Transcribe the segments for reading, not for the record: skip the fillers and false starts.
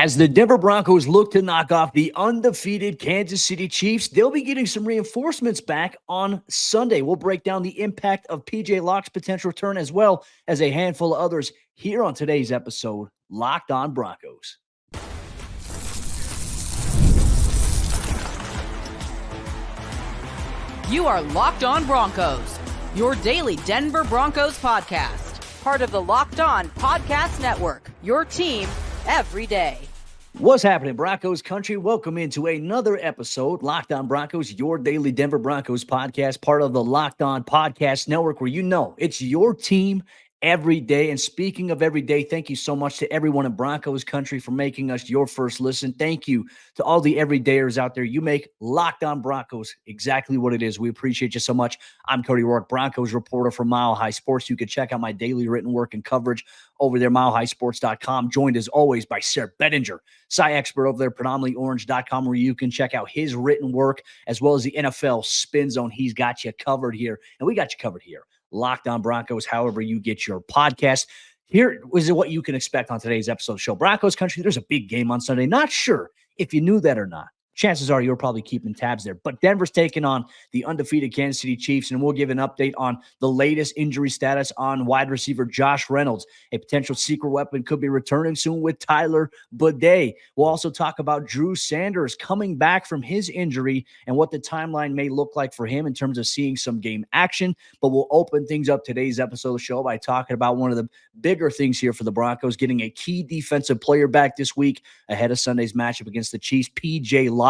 As the Denver Broncos look to knock off the undefeated Kansas City Chiefs, they'll be getting some reinforcements back on Sunday. We'll break down the impact of PJ Locke's potential return as well as a handful of others here on today's episode, Locked On Broncos. You are Locked On Broncos, your daily Denver Broncos podcast, part of the Locked On Podcast Network, your team every day. What's happening, Broncos Country? Welcome into another episode, Locked On Broncos, your daily Denver Broncos podcast, part of the Locked On Podcast Network, where you know it's your team every day. And speaking of every day, thank you so much to everyone in Broncos Country for making us your first listen. Thank you to all the everydayers out there. You make Locked On Broncos exactly what it is. We appreciate you so much. I'm Cody Roark, Broncos reporter for Mile High Sports. You can check out my daily written work and coverage over there, milehighsports.com. Joined as always by Sayre Bedinger, Cy expert over there, predominantlyorange.com, where you can check out his written work as well as the NFL Spin Zone. He's got you covered here, and we got you covered here. Locked On Broncos, however you get your podcast. Here is what you can expect on today's episode of the show. Broncos Country, there's a big game on Sunday. Not sure if you knew that or not. Chances are you're probably keeping tabs there. But Denver's taking on the undefeated Kansas City Chiefs, and we'll give an update on the latest injury status on wide receiver Josh Reynolds. A potential secret weapon could be returning soon with Sayre Bedinger. We'll also talk about Drew Sanders coming back from his injury and what the timeline may look like for him in terms of seeing some game action. But we'll open things up today's episode of the show by talking about one of the bigger things here for the Broncos, getting a key defensive player back this week ahead of Sunday's matchup against the Chiefs. PJ Locke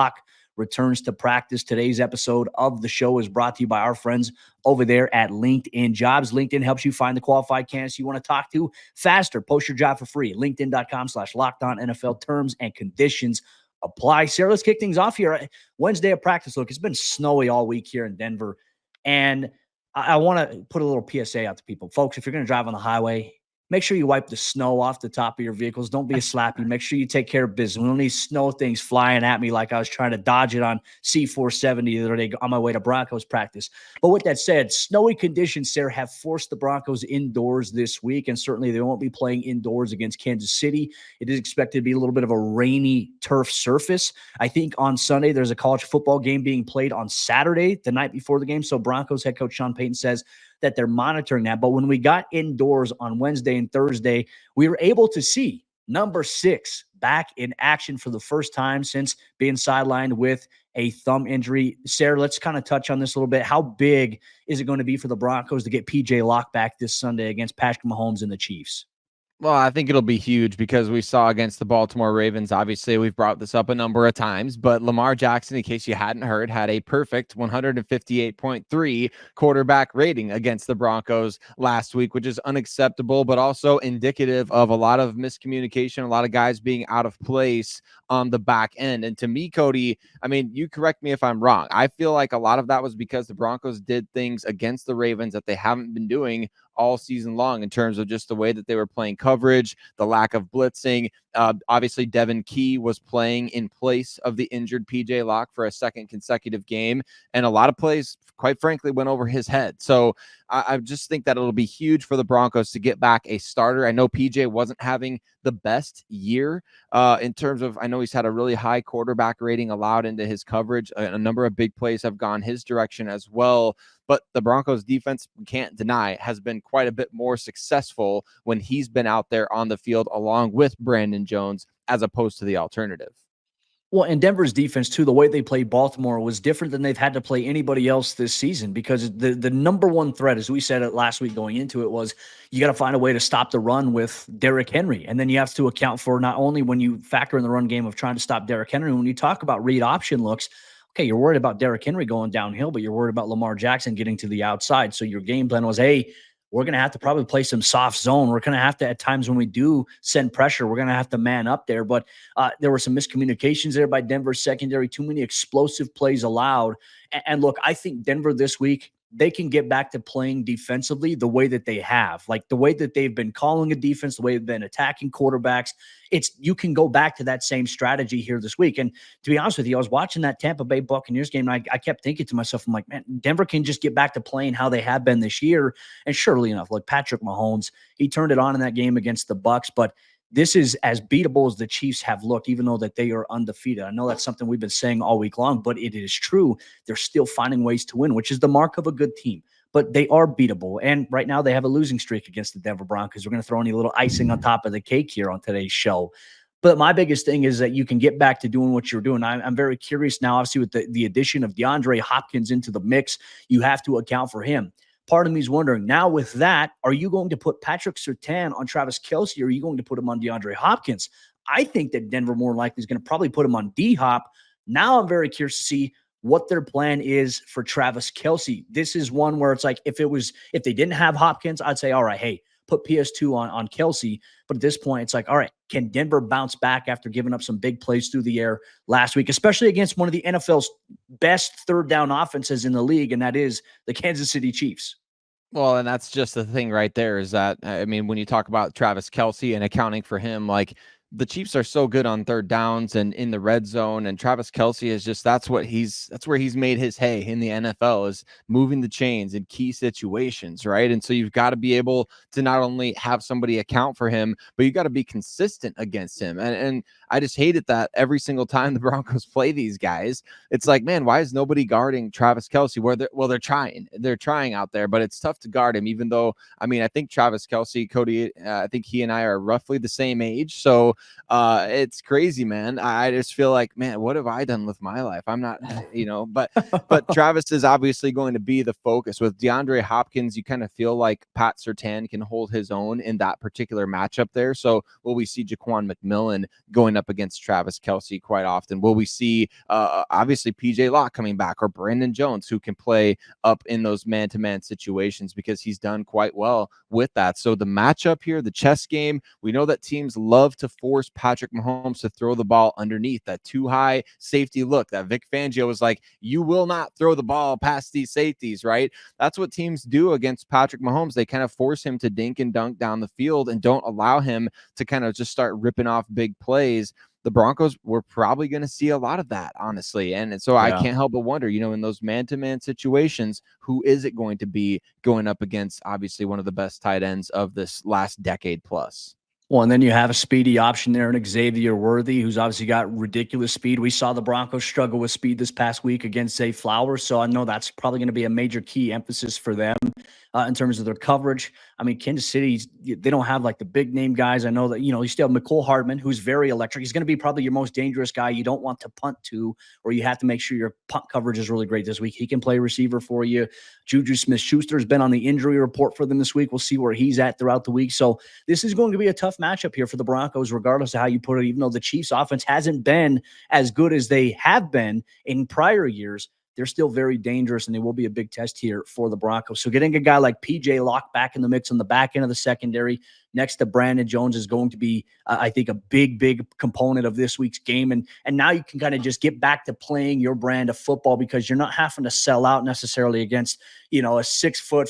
returns to practice. Today's episode of the show is brought to you by our friends over there at LinkedIn Jobs. LinkedIn helps you find the qualified candidates you want to talk to faster. Post your job for free. LinkedIn.com/LockedOnNFL. Terms and conditions apply. Sayre, let's kick things off here. Wednesday of practice. Look, it's been snowy all week here in Denver, and I want to put a little PSA out to people. Folks, if you're going to drive on the highway, make sure you wipe the snow off the top of your vehicles. Don't be a slappy. Make sure you take care of business. We don't need snow things flying at me like I was trying to dodge it on C-470 the other day on my way to Broncos practice. But with that said, snowy conditions, Sayre, have forced the Broncos indoors this week, and certainly they won't be playing indoors against Kansas City. It is expected to be a little bit of a rainy turf surface. I think on Sunday there's a college football game being played on Saturday, the night before the game. So Broncos head coach Sean Payton says that they're monitoring that. But when we got indoors on Wednesday and Thursday, we were able to see number 6 back in action for the first time since being sidelined with a thumb injury. Sayre, let's kind of touch on this a little bit. How big is it going to be for the Broncos to get PJ Locke back this Sunday against Patrick Mahomes and the Chiefs? Well, I think it'll be huge because we saw against the Baltimore Ravens, obviously we've brought this up a number of times, but Lamar Jackson, in case you hadn't heard, had a perfect 158.3 quarterback rating against the Broncos last week, which is unacceptable, but also indicative of a lot of miscommunication, a lot of guys being out of place on the back end. And to me, Cody, I mean, you correct me if I'm wrong. I feel like a lot of that was because the Broncos did things against the Ravens that they haven't been doing all season long in terms of just the way that they were playing coverage, the lack of blitzing. Obviously, Devin Key was playing in place of the injured PJ Locke for a second consecutive game, and a lot of plays, quite frankly, went over his head. So I just think that it'll be huge for the Broncos to get back a starter. I know PJ wasn't having the best year in terms of, I know he's had a really high quarterback rating allowed into his coverage. A number of big plays have gone his direction as well. But the Broncos defense, we can't deny, has been quite a bit more successful when he's been out there on the field along with Brandon Jones as opposed to the alternative. Well, and Denver's defense, too, the way they played Baltimore was different than they've had to play anybody else this season, because the number one threat, as we said it last week going into it, was you got to find a way to stop the run with Derrick Henry. And then you have to account for not only when you factor in the run game of trying to stop Derrick Henry, when you talk about read option looks, okay, you're worried about Derrick Henry going downhill, but you're worried about Lamar Jackson getting to the outside. So your game plan was, hey, we're going to have to probably play some soft zone. We're going to have to, at times when we do send pressure, we're going to have to man up there. But there were some miscommunications there by Denver's secondary, too many explosive plays allowed. And look, I think Denver this week, they can get back to playing defensively the way that they have, like the way that they've been calling a defense, the way they've been attacking quarterbacks. You can go back to that same strategy here this week. And to be honest with you, I was watching that Tampa Bay Buccaneers game, and I kept thinking to myself, I'm like, man, Denver can just get back to playing how they have been this year. And surely enough, like Patrick Mahomes, he turned it on in that game against the Bucs, but this is as beatable as the Chiefs have looked, even though that they are undefeated. I know that's something we've been saying all week long, but it is true. They're still finding ways to win, which is the mark of a good team. But they are beatable. And right now they have a losing streak against the Denver Broncos. We're going to throw any little icing on top of the cake here on today's show. But my biggest thing is that you can get back to doing what you're doing. I'm very curious now, obviously, with the addition of DeAndre Hopkins into the mix, you have to account for him. Part of me is wondering, now with that, are you going to put Patrick Surtain on Travis Kelce, or are you going to put him on DeAndre Hopkins? I think that Denver more likely is going to probably put him on D-Hop. Now I'm very curious to see what their plan is for Travis Kelce. This is one where it's like, if they didn't have Hopkins, I'd say, all right, hey, put PS2 on Kelce. But at this point, it's like, all right, can Denver bounce back after giving up some big plays through the air last week, especially against one of the NFL's best third down offenses in the league, and that is the Kansas City Chiefs? Well, and that's just the thing right there is that, I mean, when you talk about Travis Kelce and accounting for him, like, the Chiefs are so good on third downs and in the red zone, and Travis Kelce is just, that's where he's made his hay in the NFL, is moving the chains in key situations, right? And so you've got to be able to not only have somebody account for him, but you got to be consistent against him. And I just hate it that every single time the Broncos play these guys, it's like, man, why is nobody guarding Travis Kelce? They're trying out there, but it's tough to guard him, even though, I mean, I think Travis Kelce, Cody, I think he and I are roughly the same age. So it's crazy, man. I just feel like, man, what have I done with my life? I'm not, but Travis is obviously going to be the focus. With DeAndre Hopkins, you kind of feel like Pat Surtain can hold his own in that particular matchup there. So will we see Jaquan McMillan going up against Travis Kelce quite often? Will we see obviously PJ Locke coming back, or Brandon Jones, who can play up in those man-to-man situations, because he's done quite well with that. So the matchup here, the chess game, we know that teams love to force Patrick Mahomes to throw the ball underneath that too high safety look that Vic Fangio was like, you will not throw the ball past these safeties, right? That's what teams do against Patrick Mahomes. They kind of force him to dink and dunk down the field and don't allow him to kind of just start ripping off big plays. The Broncos were probably going to see a lot of that, honestly. And so I can't help but wonder, in those man-to-man situations, who is it going to be going up against, obviously, one of the best tight ends of this last decade plus? Well, and then you have a speedy option there in Xavier Worthy, who's obviously got ridiculous speed. We saw the Broncos struggle with speed this past week against Zay Flowers, so I know that's probably going to be a major key emphasis for them in terms of their coverage. I mean, Kansas City, they don't have like the big name guys. I know that, you still have McCole Hardman, who's very electric. He's going to be probably your most dangerous guy you don't want to punt to, or you have to make sure your punt coverage is really great this week. He can play receiver for you. Juju Smith-Schuster has been on the injury report for them this week. We'll see where he's at throughout the week. So this is going to be a tough matchup here for the Broncos, regardless of how you put it. Even though the Chiefs offense hasn't been as good as they have been in prior years, they're still very dangerous, and they will be a big test here for the Broncos. So getting a guy like PJ Locke back in the mix on the back end of the secondary next to Brandon Jones is going to be, I think, a big, big component of this week's game. And now you can kind of just get back to playing your brand of football, because you're not having to sell out necessarily against, a 6'5",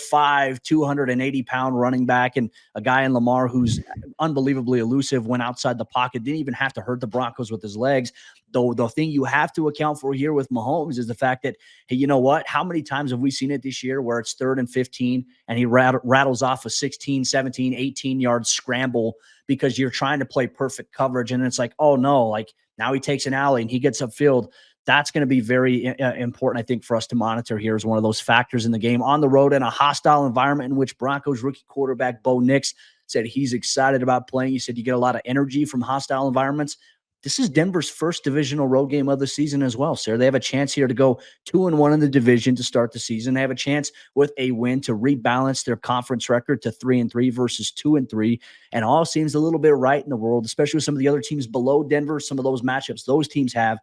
280-pound running back, and a guy in Lamar who's unbelievably elusive, went outside the pocket, didn't even have to hurt the Broncos with his legs. Though the thing you have to account for here with Mahomes is the fact that, hey, you know what? How many times have we seen it this year where it's 3rd and 15 and he rattles off a 16, 17, 18-yard scramble because you're trying to play perfect coverage, and it's like, oh no, like now he takes an alley and he gets upfield. That's going to be very important, I think, for us to monitor here as one of those factors in the game. On the road in a hostile environment in which Broncos rookie quarterback Bo Nix said he's excited about playing. He said you get a lot of energy from hostile environments. This is Denver's first divisional road game of the season as well, sir. They have a chance here to go 2-1 in the division to start the season. They have a chance with a win to rebalance their conference record to 3-3 versus 2-3. And all seems a little bit right in the world, especially with some of the other teams below Denver, some of those matchups those teams have.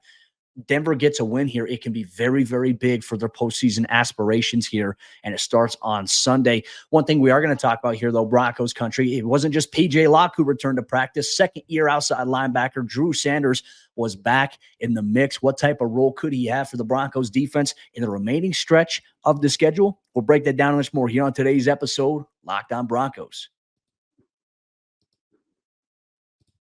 Denver gets a win here, it can be very, very big for their postseason aspirations here, and it starts on Sunday. One thing we are going to talk about here, though, Broncos country, it wasn't just PJ Locke who returned to practice. Second-year outside linebacker Drew Sanders was back in the mix. What type of role could he have for the Broncos defense in the remaining stretch of the schedule? We'll break that down much more here on today's episode, Locked On Broncos.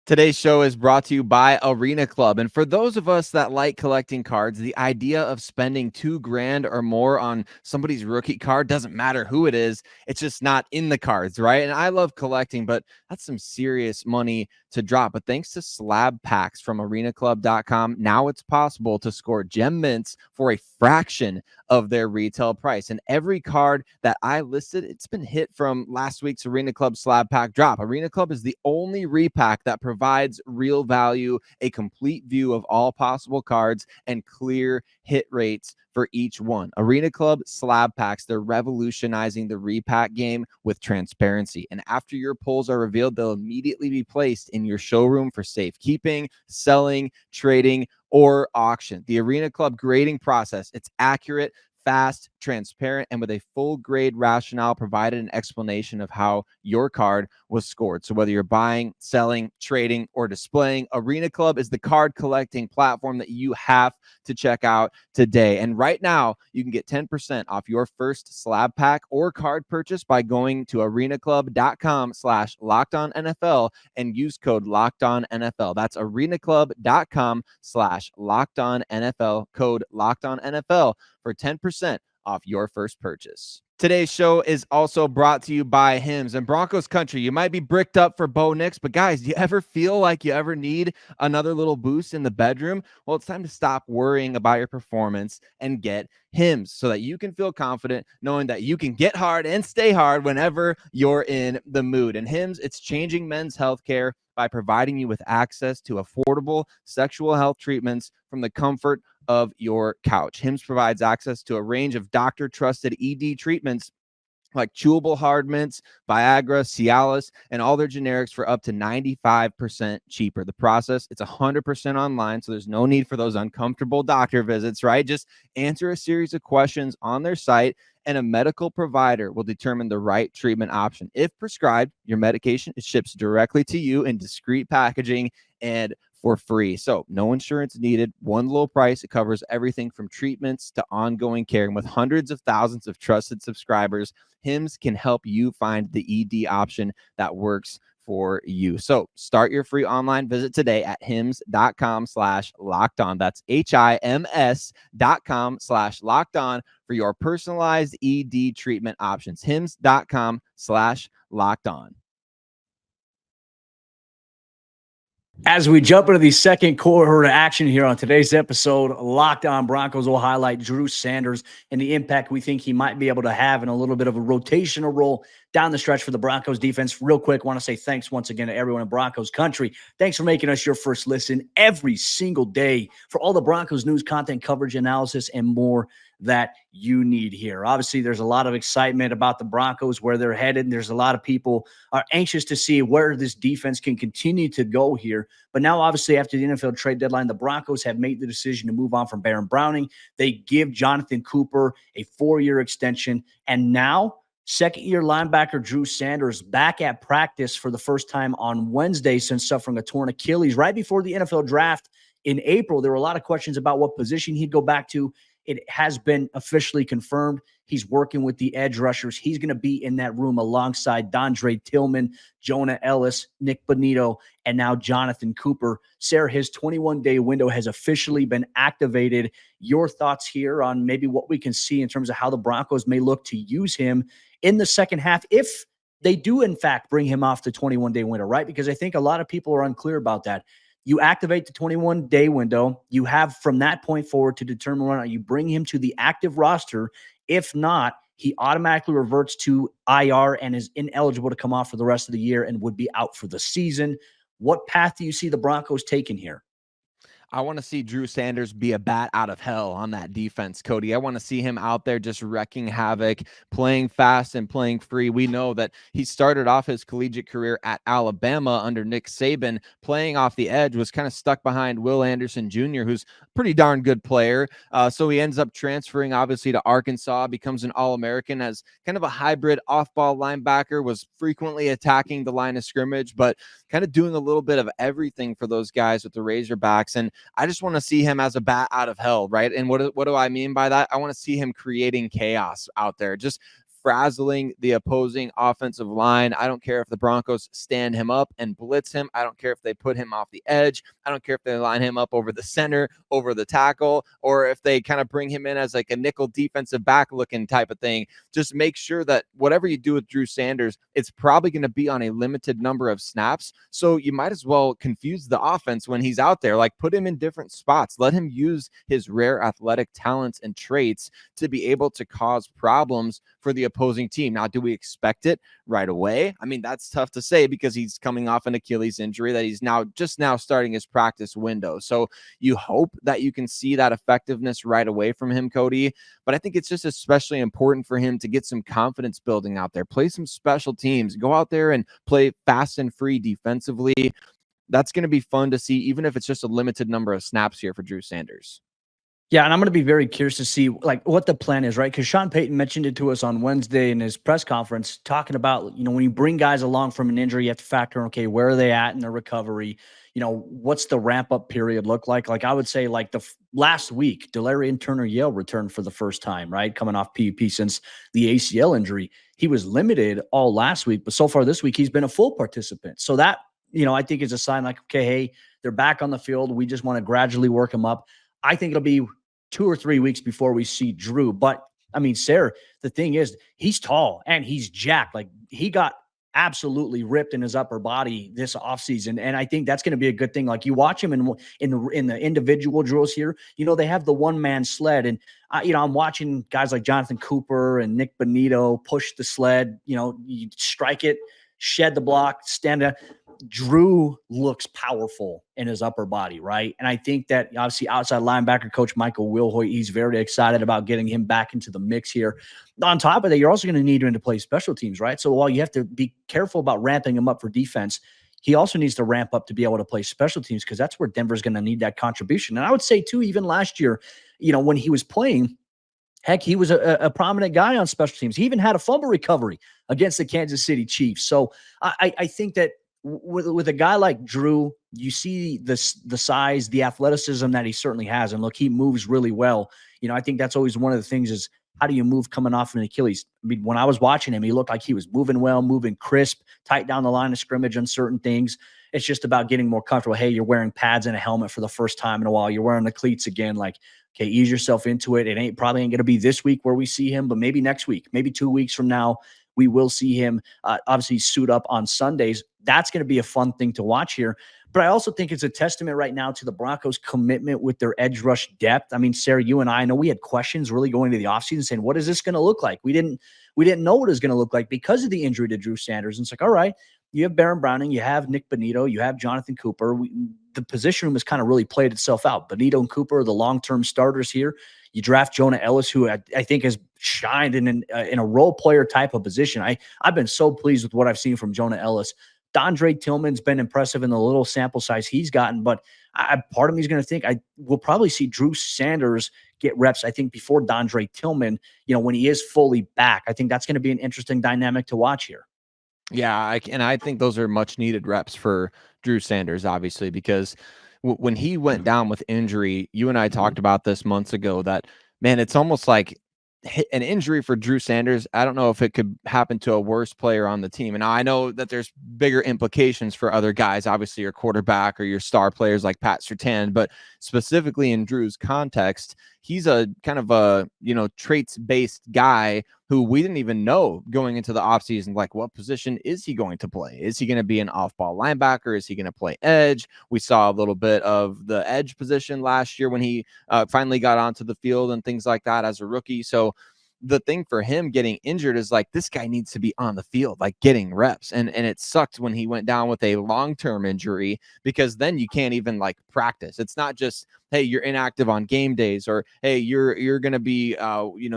Today's show is brought to you by Arena Club. And for those of us that like collecting cards, the idea of spending $2,000 or more on somebody's rookie card doesn't matter who it is. It's just not in the cards, right? And I love collecting, but that's some serious money to drop. But thanks to slab packs from arenaclub.com, now it's possible to score gem mints for a fraction of their retail price. And every card that I listed, it's been hit from last week's Arena Club slab pack drop. Arena Club is the only repack that provides real value, a complete view of all possible cards, and clear hit rates for each one. Arena Club slab packs, they're revolutionizing the repack game with transparency. And after your pulls are revealed, they'll immediately be placed in your showroom for safekeeping, selling, trading, or auction. The Arena Club grading process, it's accurate, fast, transparent, and with a full grade rationale provided an explanation of how your card was scored. So whether you're buying, selling, trading, or displaying, Arena Club is the card collecting platform that you have to check out today. And right now, you can get 10% off your first slab pack or card purchase by going to arenaclub.com/lockedonnfl and use code LockedOnNFL. That's arenaclub.com/lockedonnfl, code LockedOnNFL for 10% off your first purchase. Today's show is also brought to you by Hims and Broncos Country. You might be bricked up for Bo Nix, but guys, do you ever feel like you ever need another little boost in the bedroom? Well, it's time to stop worrying about your performance and get Hims so that you can feel confident knowing that you can get hard and stay hard whenever you're in the mood. And Hims, it's changing men's healthcare by providing you with access to affordable sexual health treatments from the comfort of your couch. Hims provides access to a range of doctor-trusted ED treatments like chewable hard mints, Viagra, Cialis, and all their generics for up to 95% cheaper. The process, it's 100% online, so there's no need for those uncomfortable doctor visits, right? Just answer a series of questions on their site, and a medical provider will determine the right treatment option. If prescribed, your medication, it ships directly to you in discreet packaging and for free. So no insurance needed, one low price. It covers everything from treatments to ongoing care. And with hundreds of thousands of trusted subscribers, Hims can help you find the ED option that works for you. So start your free online visit today at hims.com/lockedon. That's HIMS.com/lockedon for your personalized ED treatment options. hims.com/lockedon. As we jump into the second quarter action here on today's episode, Locked On Broncos will highlight Drew Sanders and the impact we think he might be able to have in a little bit of a rotational role down the stretch for the Broncos defense. Real quick, want to say thanks once again to everyone in Broncos Country. Thanks for making us your first listen every single day for all the Broncos news, content, coverage, analysis, and more that you need here. Obviously, there's a lot of excitement about the Broncos, where they're headed. There's a lot of people are anxious to see where this defense can continue to go here. But now, obviously, after the NFL trade deadline, the Broncos have made the decision to move on from Baron Browning. They give Jonathan Cooper a 4-year extension. And now, second-year linebacker Drew Sanders back at practice for the first time on Wednesday since suffering a torn Achilles. Right before the NFL draft in April, there were a lot of questions about what position he'd go back to. It has been officially confirmed. He's working with the edge rushers. He's going to be in that room alongside Dondre Tillman, Jonah Ellis, Nick Bonito, and now Jonathan Cooper. Sayre, his 21-day window has officially been activated. Your thoughts here on maybe what we can see in terms of how the Broncos may look to use him in the second half if they do, in fact, bring him off the 21-day window, right? Because I think a lot of people are unclear about that. You activate the 21-day window. You have from that point forward to determine whether or not you bring him to the active roster. If not, he automatically reverts to IR and is ineligible to come off for the rest of the year and would be out for the season. What path do you see the Broncos taking here? I want to see Drew Sanders be a bat out of hell on that defense, Cody. I want to see him out there just wrecking havoc, playing fast and playing free. We know that he started off his collegiate career at Alabama under Nick Saban, playing off the edge, was kind of stuck behind Will Anderson Jr., who's a pretty darn good player. So he ends up transferring, obviously, to Arkansas, becomes an All-American as kind of a hybrid off-ball linebacker, was frequently attacking the line of scrimmage, but kind of doing a little bit of everything for those guys with the Razorbacks. And I just want to see him as a bat out of hell, right? And what do I mean by that? I want to see him creating chaos out there, just frazzling the opposing offensive line. I don't care if the Broncos stand him up and blitz him. I don't care if they put him off the edge. I don't care if they line him up over the center, over the tackle, or if they kind of bring him in as like a nickel defensive back looking type of thing. Just make sure that whatever you do with Drew Sanders, it's probably going to be on a limited number of snaps. So you might as well confuse the offense when he's out there. Like, put him in different spots. Let him use his rare athletic talents and traits to be able to cause problems for the opposing team. Now, do we expect it right away? I mean, that's tough to say because he's coming off an Achilles injury that he's just now starting his practice window. So you hope that you can see that effectiveness right away from him, Cody. But I think it's just especially important for him to get some confidence building out there, play some special teams, go out there and play fast and free defensively. That's going to be fun to see, even if it's just a limited number of snaps here for Drew Sanders. Yeah, and I'm going to be very curious to see like what the plan is, right? Because Sean Payton mentioned it to us on Wednesday in his press conference, talking about, when you bring guys along from an injury, you have to factor in, okay, where are they at in their recovery? What's the ramp up period look like? Like I would say like last week, Delarian Turner-Yale returned for the first time, right? Coming off PUP since the ACL injury. He was limited all last week, but so far this week, he's been a full participant. So that, I think is a sign like, okay, hey, they're back on the field. We just want to gradually work them up. I think it'll be 2 or 3 weeks before we see Drew. But I mean, Sayre, the thing is, he's tall and he's jacked. Like, he got absolutely ripped in his upper body this offseason. And I think that's going to be a good thing. Like, you watch him in the individual drills here, they have the one-man sled. And I'm watching guys like Jonathan Cooper and Nick Bonito push the sled, you strike it, shed the block, stand up. Drew looks powerful in his upper body, right? And I think that obviously outside linebacker coach Michael Wilhoit, he's very excited about getting him back into the mix here. On top of that, you're also going to need him to play special teams, right? So while you have to be careful about ramping him up for defense, he also needs to ramp up to be able to play special teams, because that's where Denver's going to need that contribution. And I would say too, even last year, when he was playing, heck, he was a prominent guy on special teams. He even had a fumble recovery against the Kansas City Chiefs. So I think that with a guy like Drew, you see the size, the athleticism that he certainly has. And look, he moves really well. I think that's always one of the things is, how do you move coming off an Achilles? I mean, when I was watching him, he looked like he was moving well, moving crisp, tight down the line of scrimmage on certain things. It's just about getting more comfortable. Hey, you're wearing pads and a helmet for the first time in a while. You're wearing the cleats again. Like, okay, ease yourself into it. It probably ain't going to be this week where we see him, but maybe next week, maybe 2 weeks from now, we will see him obviously suit up on Sundays. That's going to be a fun thing to watch here. But I also think it's a testament right now to the Broncos' commitment with their edge rush depth. I mean, Sayre, you and I know we had questions really going into the offseason saying, what is this going to look like? We didn't know what it was going to look like because of the injury to Drew Sanders. And it's like, all right, you have Baron Browning, you have Nick Bonito, you have Jonathan Cooper. The position room has kind of really played itself out. Bonito and Cooper are the long-term starters here. You draft Jonah Ellis, who I think has shined in a role player type of position. I've been so pleased with what I've seen from Jonah Ellis. Dondre Tillman's been impressive in the little sample size he's gotten, but part of me is going to think we'll probably see Drew Sanders get reps, I think, before Dondre Tillman, when he is fully back. I think that's going to be an interesting dynamic to watch here. Yeah, I think those are much needed reps for Drew Sanders, obviously, because when he went down with injury, you and I talked about this months ago, that, man, it's almost like an injury for Drew Sanders. I don't know if it could happen to a worse player on the team. And I know that there's bigger implications for other guys, obviously your quarterback or your star players like Pat Surtain, but specifically in Drew's context, he's a kind of a, traits-based guy who we didn't even know going into the offseason, like, what position is he going to play? Is he going to be an off-ball linebacker? Is he going to play edge? We saw a little bit of the edge position last year when he finally got onto the field and things like that as a rookie. So the thing for him getting injured is like, this guy needs to be on the field, like getting reps. And it sucked when he went down with a long-term injury, because then you can't even like practice. It's not just, hey, you're inactive on game days, or, hey, you're going to be,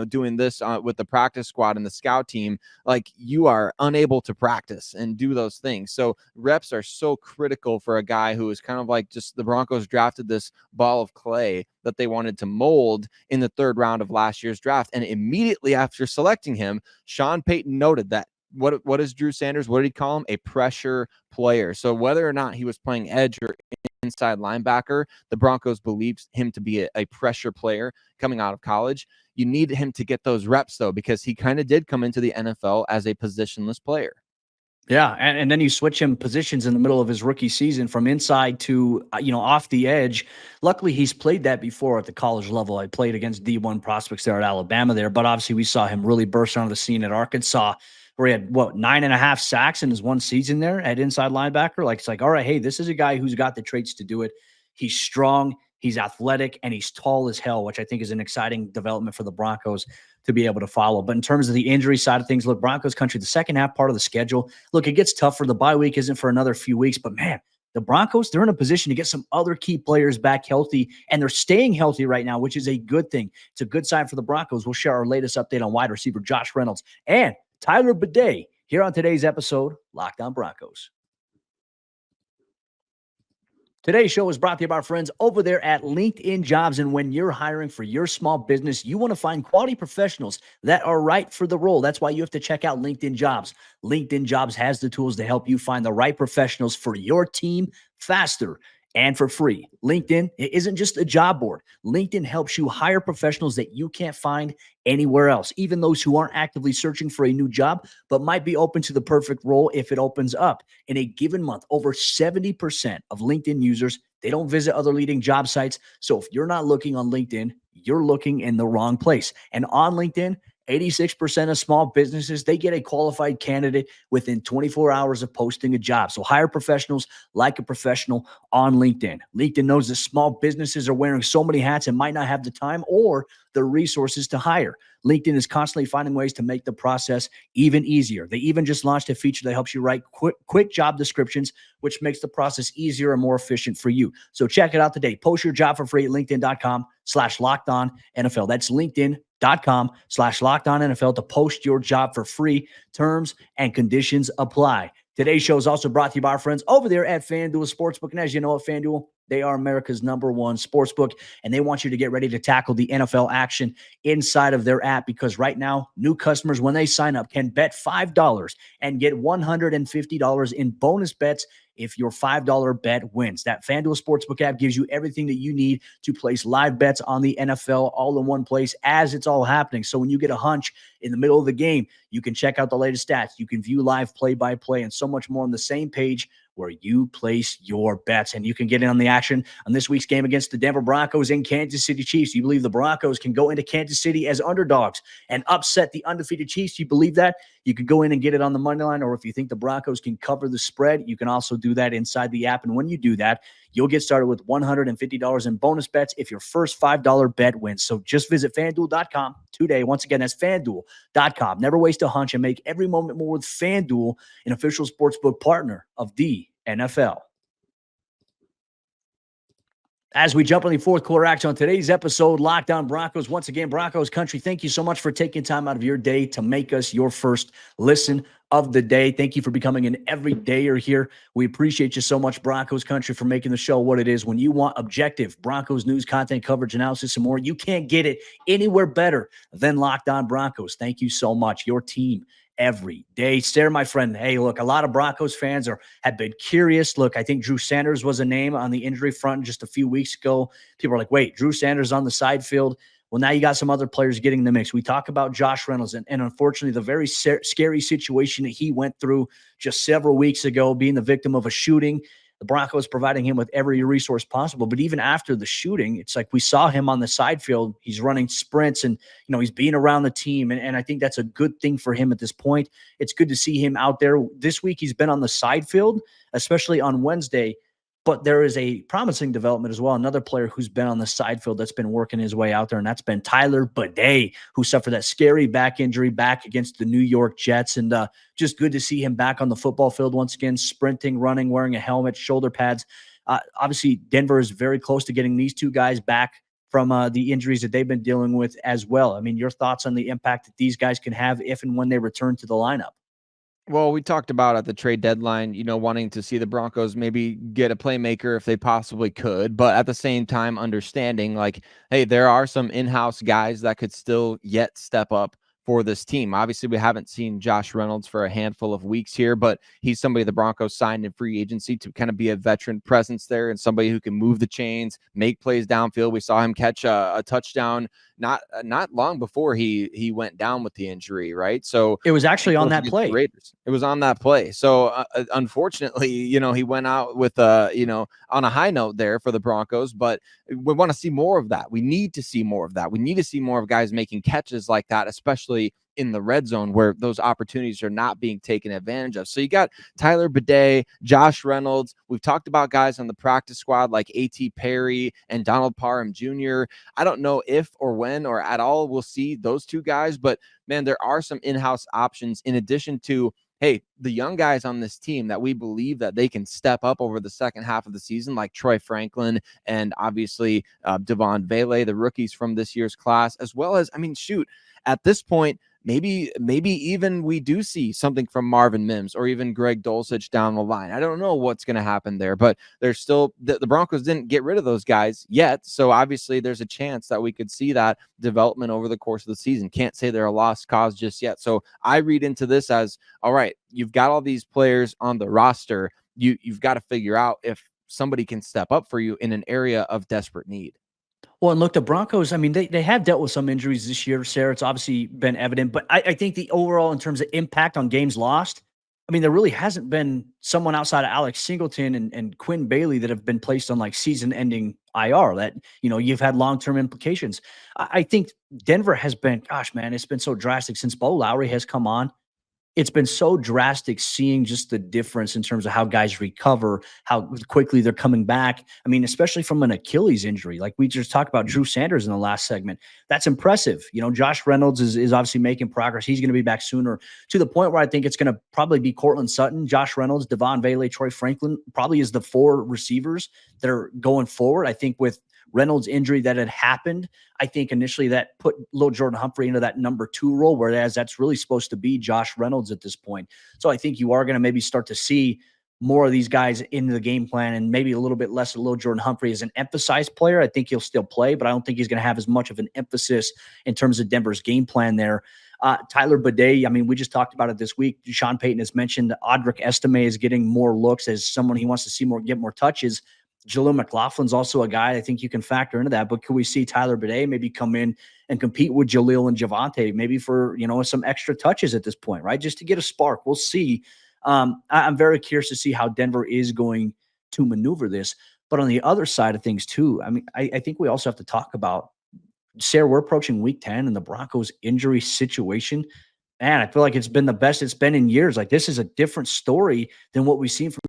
doing this with the practice squad and the scout team. Like, you are unable to practice and do those things. So reps are so critical for a guy who is kind of like, just the Broncos drafted this ball of clay that they wanted to mold in the 3rd round of last year's draft. And immediately after selecting him, Sean Payton noted that what is Drew Sanders? What did he call him? A pressure player. So whether or not he was playing edge or inside linebacker, the Broncos believed him to be a pressure player coming out of college. You need him to get those reps, though, because he kind of did come into the NFL as a positionless player. Yeah, and then you switch him positions in the middle of his rookie season from inside to, off the edge. Luckily, he's played that before at the college level. I played against D1 prospects there at Alabama there, but obviously we saw him really burst onto the scene at Arkansas, where he had, 9.5 sacks in his one season there at inside linebacker. Like, it's like, all right, hey, this is a guy who's got the traits to do it. He's strong, he's athletic, and he's tall as hell, which I think is an exciting development for the Broncos to be able to follow. But in terms of the injury side of things, look, Broncos country, the second half part of the schedule, look, it gets tougher. The bye week isn't for another few weeks, but man, the Broncos, they're in a position to get some other key players back healthy, and they're staying healthy right now, which is a good thing. It's a good sign for the Broncos. We'll share our latest update on wide receiver Josh Reynolds and Sayre Bedinger here on today's episode, Locked On Broncos. Today's show is brought to you by our friends over there at LinkedIn Jobs. And when you're hiring for your small business, you want to find quality professionals that are right for the role. That's why you have to check out LinkedIn Jobs. LinkedIn Jobs has the tools to help you find the right professionals for your team faster and for free. LinkedIn, it isn't just a job board. LinkedIn helps you hire professionals that you can't find anywhere else, even those who aren't actively searching for a new job, but might be open to the perfect role if it opens up. In a given month, over 70% of LinkedIn users, they don't visit other leading job sites. So if you're not looking on LinkedIn, you're looking in the wrong place. And on LinkedIn, 86% of small businesses, they get a qualified candidate within 24 hours of posting a job. So hire professionals like a professional on LinkedIn. LinkedIn knows that small businesses are wearing so many hats and might not have the time or the resources to hire. LinkedIn is constantly finding ways to make the process even easier. They even just launched a feature that helps you write quick job descriptions, which makes the process easier and more efficient for you. So check it out today. Post your job for free at linkedin.com/lockedonnfl. That's linkedin.com/lockedonnfl to post your job for free. Terms and conditions apply. Today's show is also brought to you by our friends over there at FanDuel Sportsbook. And as you know, at FanDuel, they are America's #1 sportsbook, and they want you to get ready to tackle the NFL action inside of their app, because right now, new customers, when they sign up, can bet $5 and get $150 in bonus bets if your $5 bet wins. That FanDuel Sportsbook app gives you everything that you need to place live bets on the NFL all in one place as it's all happening. So when you get a hunch in the middle of the game, you can check out the latest stats. You can view live play-by-play and so much more on the same page where you place your bets. And you can get in on the action on this week's game against the Denver Broncos and Kansas City Chiefs. You believe the Broncos can go into Kansas City as underdogs and upset the undefeated Chiefs? You believe that? You can go in and get it on the money line, or if you think the Broncos can cover the spread, you can also do that inside the app. And when you do that, you'll get started with $150 in bonus bets if your first $5 bet wins. So just visit FanDuel.com today. Once again, that's FanDuel.com. Never waste a hunch and make every moment more with FanDuel, an official sportsbook partner of the NFL. As we jump on the fourth quarter action on today's episode, Locked On Broncos. Once again, Broncos country, thank you so much for taking time out of your day to make us your first listen of the day. Thank you for becoming an everydayer here. We appreciate you so much, Broncos country, for making the show what it is. When you want objective Broncos news, content, coverage, analysis, and more, you can't get it anywhere better than Locked On Broncos. Thank you so much. Your team every day. Sayre, my friend, hey, look, a lot of Broncos fans have been curious. Look, I think Drew Sanders was a name on the injury front just a few weeks ago. People are like, wait, Drew Sanders on the side field? Well, now you got some other players getting in the mix. We talk about Josh Reynolds and unfortunately, the very scary situation that he went through just several weeks ago, being the victim of a shooting. The Broncos providing him with every resource possible. But even after the shooting, it's like we saw him on the side field. He's running sprints and, he's being around the team. And I think that's a good thing for him at this point. It's good to see him out there. This week, he's been on the side field, especially on Wednesday. But there is a promising development as well. Another player who's been on the side field that's been working his way out there, and that's been Sayre Bedinger, who suffered that scary back injury back against the New York Jets. And just good to see him back on the football field once again, sprinting, running, wearing a helmet, shoulder pads. Obviously, Denver is very close to getting these two guys back from the injuries that they've been dealing with as well. I mean, your thoughts on the impact that these guys can have if and when they return to the lineup? Well, we talked about at the trade deadline, wanting to see the Broncos maybe get a playmaker if they possibly could, but at the same time, understanding like, hey, there are some in-house guys that could still yet step up for this team. Obviously, we haven't seen Josh Reynolds for a handful of weeks here, but he's somebody the Broncos signed in free agency to kind of be a veteran presence there and somebody who can move the chains, make plays downfield. We saw him catch a touchdown not long before he went down with the injury, right? So it was actually on that play. It was on that play. So unfortunately, he went out with on a high note there for the Broncos, but we want to see more of that. We need to see more of that. We need to see more of guys making catches like that, especially in the red zone where those opportunities are not being taken advantage of. So you got Sayre Bedinger, Josh Reynolds. We've talked about guys on the practice squad like A.T. Perry and Donald Parham Jr. I don't know if or when or at all we'll see those two guys, but man, there are some in-house options in addition to, hey, the young guys on this team that we believe that they can step up over the second half of the season, like Troy Franklin and obviously Devon Vele, the rookies from this year's class, as well as, at this point, maybe even we do see something from Marvin Mims or even Greg Dulcich down the line. I don't know what's going to happen there, but there's still the Broncos didn't get rid of those guys yet. So obviously there's a chance that we could see that development over the course of the season. Can't say they're a lost cause just yet. So I read into this as, all right, you've got all these players on the roster. You've got to figure out if somebody can step up for you in an area of desperate need. Well, and look, the Broncos, they have dealt with some injuries this year, Sayre. It's obviously been evident, but I think the overall, in terms of impact on games lost, there really hasn't been someone outside of Alex Singleton and Quinn Bailey that have been placed on like season-ending IR that, you've had long-term implications. I think Denver has been, gosh, man, it's been so drastic since Bo Lowry has come on. It's been so drastic seeing just the difference in terms of how guys recover, how quickly they're coming back. Especially from an Achilles injury. Like we just talked about Drew Sanders in the last segment. That's impressive. Josh Reynolds is obviously making progress. He's going to be back sooner, to the point where I think it's going to probably be Cortland Sutton, Josh Reynolds, Devon Vele, Troy Franklin, probably is the four receivers that are going forward. I think with Reynolds' injury that had happened, I think initially that put Lil Jordan Humphrey into that number 2 role, whereas that's really supposed to be Josh Reynolds at this point. So I think you are going to maybe start to see more of these guys into the game plan and maybe a little bit less of Lil Jordan Humphrey as an emphasized player. I think he'll still play, but I don't think he's going to have as much of an emphasis in terms of Denver's game plan there. Sayre Bedinger, we just talked about it this week. Sean Payton has mentioned Audric Estime is getting more looks as someone he wants to see get more touches. Jaleel McLaughlin's also a guy I think you can factor into that. But could we see Sayre Bedinger maybe come in and compete with Jaleel and Javonte, maybe for, some extra touches at this point, right? Just to get a spark. We'll see. I'm very curious to see how Denver is going to maneuver this. But on the other side of things too, I think we also have to talk about, Sayre, we're approaching week 10 and the Broncos injury situation. Man, I feel like it's been the best it's been in years. Like, this is a different story than what we've seen from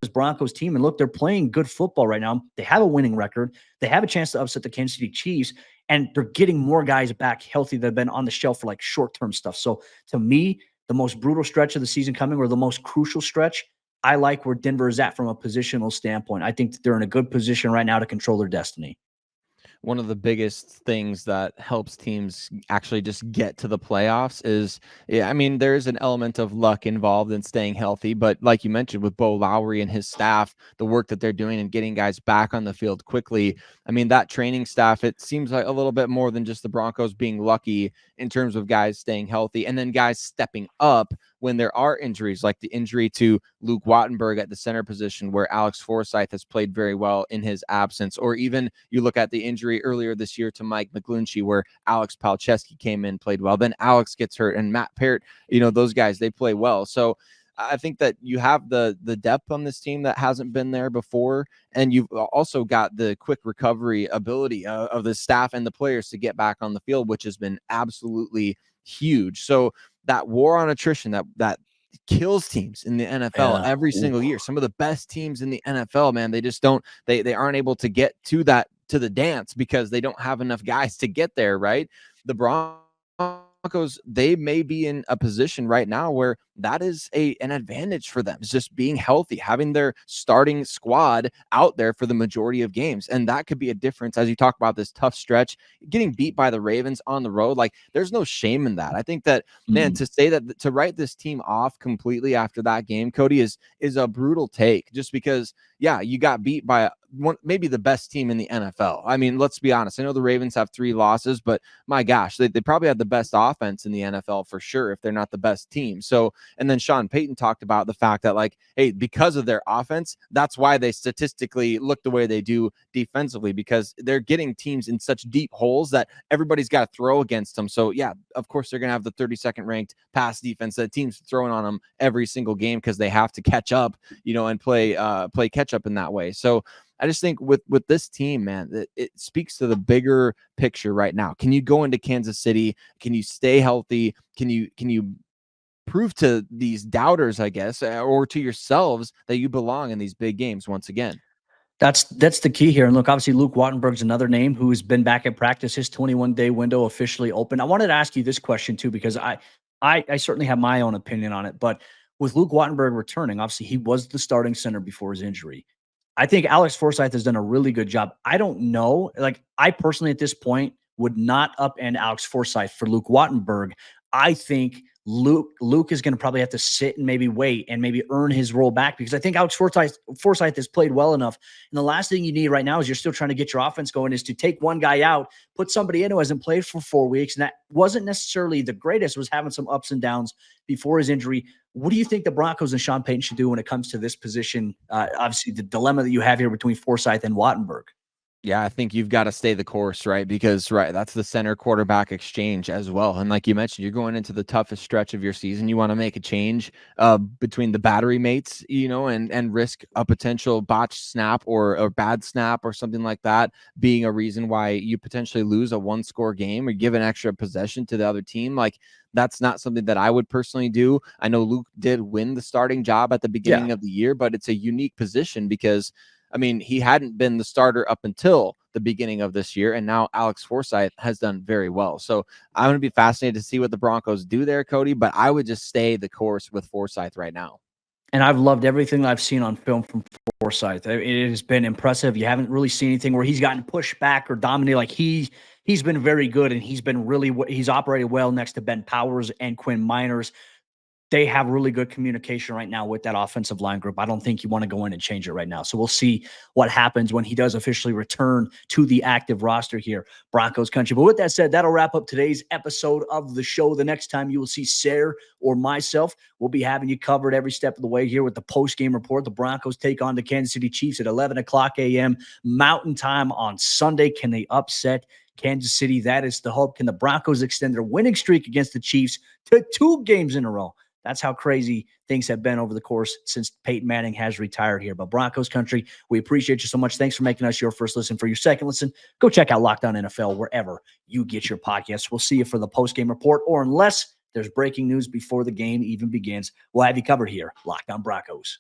this Broncos team. And look, they're playing good football right now. They have a winning record. They have a chance to upset the Kansas City Chiefs, and they're getting more guys back healthy that have been on the shelf for like short-term stuff. So to me, the most brutal stretch of the season coming, or the most crucial stretch, I like where Denver is at from a positional standpoint. I think that they're in a good position right now to control their destiny. One of the biggest things that helps teams actually just get to the playoffs is, there's an element of luck involved in staying healthy. But like you mentioned, with Bo Lowry and his staff, the work that they're doing and getting guys back on the field quickly, that training staff, it seems like a little bit more than just the Broncos being lucky in terms of guys staying healthy and then guys stepping up when there are injuries, like the injury to Luke Wattenberg at the center position, where Alex Forsythe has played very well in his absence. Or even you look at the injury earlier this year to Mike McGlinchey, where Alex Palczewski came in, played well. Then Alex gets hurt, and Matt Parrott, those guys, they play well. So I think that you have the depth on this team that hasn't been there before. And you've also got the quick recovery ability of the staff and the players to get back on the field, which has been absolutely huge. So that war on attrition that kills teams in the NFL every single year. Some of the best teams in the NFL, man, they just don't, they aren't able to get to the dance because they don't have enough guys to get there, right? The Broncos, they may be in a position right now where that is an advantage for them. It's just being healthy, having their starting squad out there for the majority of games. And that could be a difference as you talk about this tough stretch, getting beat by the Ravens on the road. Like, there's no shame in that. I think that, man, to say that, to write this team off completely after that game, Cody, is a brutal take, just because, yeah, you got beat by maybe the best team in the NFL. I mean, let's be honest. I know the Ravens have 3 losses, but my gosh, they probably have the best offense in the NFL for sure, if they're not the best team. So, and then Sean Payton talked about the fact that, like, hey, because of their offense, that's why they statistically look the way they do defensively, because they're getting teams in such deep holes that everybody's got to throw against them. So yeah, of course they're going to have the 32nd ranked pass defense that teams throwing on them every single game, because they have to catch up, and play catch up in that way. So I just think with this team, man, it speaks to the bigger picture right now. Can you go into Kansas City? Can you stay healthy? Can you prove to these doubters, I guess, or to yourselves, that you belong in these big games once again? That's the key here. And look, obviously Luke Wattenberg's another name who's been back at practice. His 21-day window officially open. I wanted to ask you this question too, because I certainly have my own opinion on it. But with Luke Wattenberg returning, obviously he was the starting center before his injury. I think Alex Forsythe has done a really good job. I don't know. Like, I personally at this point would not upend Alex Forsythe for Luke Wattenberg. I think Luke is going to probably have to sit and maybe wait and maybe earn his role back, because I think Alex Forsythe has played well enough. And the last thing you need right now is, you're still trying to get your offense going, is to take one guy out, put somebody in who hasn't played for 4 weeks. And that wasn't necessarily the greatest, was having some ups and downs before his injury. What do you think the Broncos and Sean Payton should do when it comes to this position? Obviously, the dilemma that you have here between Forsythe and Wattenberg. Yeah, I think you've got to stay the course, right? Because, right, that's the center quarterback exchange as well. And like you mentioned, you're going into the toughest stretch of your season. You want to make a change between the battery mates, and risk a potential botched snap or bad snap or something like that being a reason why you potentially lose a 1-score game or give an extra possession to the other team. Like, that's not something that I would personally do. I know Luke did win the starting job at the beginning of the year, but it's a unique position because, I mean, he hadn't been the starter up until the beginning of this year, and now Alex Forsythe has done very well. So I'm going to be fascinated to see what the Broncos do there, Cody, but I would just stay the course with Forsythe right now. And I've loved everything I've seen on film from Forsythe. It has been impressive. You haven't really seen anything where he's gotten pushed back or dominated. Like, he's been very good, and he's operated well next to Ben Powers and Quinn Miners. They have really good communication right now with that offensive line group. I don't think you want to go in and change it right now. So we'll see what happens when he does officially return to the active roster here, Broncos Country. But with that said, that'll wrap up today's episode of the show. The next time you will see Sayre or myself, we'll be having you covered every step of the way here with the post-game report. The Broncos take on the Kansas City Chiefs at 11 o'clock a.m. Mountain Time on Sunday. Can they upset Kansas City? That is the hope. Can the Broncos extend their winning streak against the Chiefs to 2 games in a row? That's how crazy things have been over the course since Peyton Manning has retired here. But Broncos Country, we appreciate you so much. Thanks for making us your first listen. For your second listen, go check out Locked On NFL wherever you get your podcasts. We'll see you for the post-game report, or unless there's breaking news before the game even begins, we'll have you covered here, Locked On Broncos.